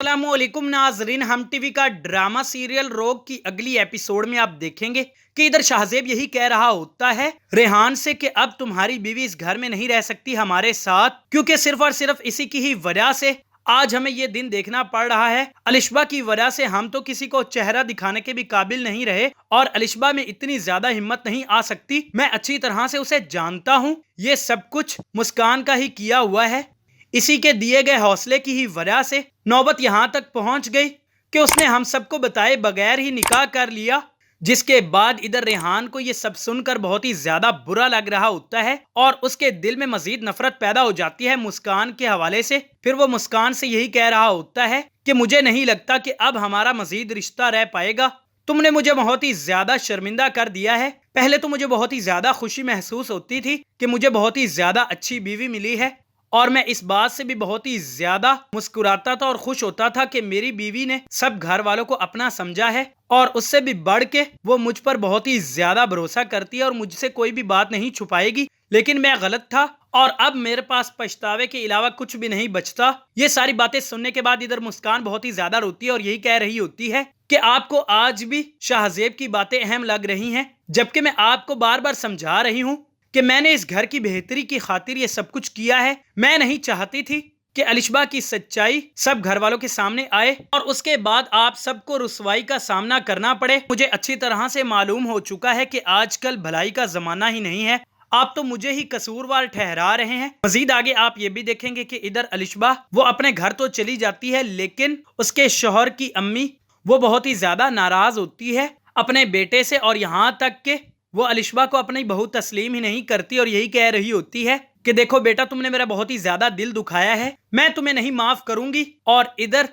अस्सलामुअलैकुम नाजरीन, हम टीवी का ड्रामा सीरियल रोग की अगली एपिसोड में आप देखेंगे कि इधर शाहजेब यही कह रहा होता है रेहान से कि अब तुम्हारी बीवी इस घर में नहीं रह सकती हमारे साथ, क्योंकि सिर्फ और सिर्फ इसी की ही वजह से आज हमें ये दिन देखना पड़ रहा है। अलिशबा की वजह से हम तो किसी को चेहरा दिखाने के भी काबिल नहीं रहे और अलिशबा में इतनी ज्यादा हिम्मत नहीं आ सकती। मैं अच्छी तरह से उसे जानता हूँ, ये सब कुछ मुस्कान का ही किया हुआ है। इसी के दिए गए हौसले की ही वजह से नौबत यहाँ तक पहुंच गई कि उसने हम सबको बताए बगैर ही निकाह कर लिया, जिसके बाद इधर रेहान को ये सब सुनकर बहुत ही ज्यादा बुरा लग रहा होता है और उसके दिल में मजीद नफरत पैदा हो जाती है मुस्कान के हवाले से। फिर वो मुस्कान से यही कह रहा होता है कि मुझे नहीं लगता कि अब हमारा मजीद रिश्ता रह पाएगा। तुमने मुझे बहुत ही ज्यादा शर्मिंदा कर दिया है। पहले तो मुझे बहुत ही ज्यादा खुशी महसूस होती थी कि मुझे बहुत ही ज्यादा अच्छी बीवी मिली है और मैं इस बात से भी बहुत ही ज्यादा मुस्कुराता था और खुश होता था कि मेरी बीवी ने सब घर वालों को अपना समझा है और उससे भी बढ़ के वो मुझ पर बहुत ही ज्यादा भरोसा करती है और मुझसे कोई भी बात नहीं छुपाएगी। लेकिन मैं गलत था और अब मेरे पास पछतावे के अलावा कुछ भी नहीं बचता। ये सारी बातें सुनने के बाद इधर मुस्कान बहुत ही ज्यादा रोती है और यही कह रही होती है कि आपको आज भी शाहजेब की बातें अहम लग रही हैं, जबकि मैं आपको बार बार समझा रही हूँ कि मैंने इस घर की बेहतरी की खातिर ये सब कुछ किया है। मैं नहीं चाहती थी कि अलिशबा की सच्चाई सब घर वालों के सामने आए और उसके बाद आप सबको रुसवाई का सामना करना पड़े। मुझे अच्छी तरह से मालूम हो चुका है कि आजकल भलाई का जमाना ही नहीं है। आप तो मुझे ही कसूरवार ठहरा रहे हैं। मजीद आगे आप ये भी देखेंगे कि इधर अलिशबा वो अपने घर तो चली जाती है, लेकिन उसके शौहर की अम्मी वो बहुत ही ज्यादा नाराज होती है अपने बेटे से और यहाँ तक के वो अलिशबा को अपनी बहू तस्लीम ही नहीं करती और यही कह रही होती है कि देखो बेटा, तुमने मेरा बहुत ही ज्यादा दिल दुखाया है, मैं तुम्हें नहीं माफ करूंगी। और इधर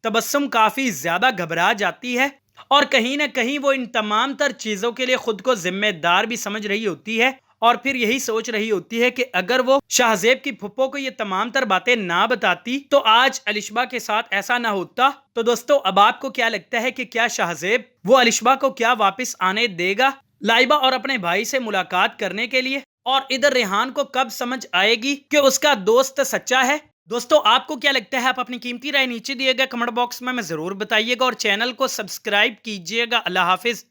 तबस्सुम काफी ज्यादा घबरा जाती है और कहीं ना कहीं वो इन तमाम तर चीजों के लिए खुद को जिम्मेदार भी समझ रही होती है और फिर यही सोच रही होती है कि अगर वो शाहजेब की फुप्पो को ये तमाम तर बातें ना बताती तो आज अलिशबा के साथ ऐसा ना होता। तो दोस्तों, अब आपको क्या लगता है कि क्या शाहजेब वो अलिशबा को क्या वापस आने देगा लाइबा और अपने भाई से मुलाकात करने के लिए? और इधर रेहान को कब समझ आएगी कि उसका दोस्त सच्चा है? दोस्तों, आपको क्या लगता है? आप अपनी कीमती राय नीचे दिए गए कमेंट बॉक्स में जरूर बताइएगा और चैनल को सब्सक्राइब कीजिएगा। अल्लाह हाफिज।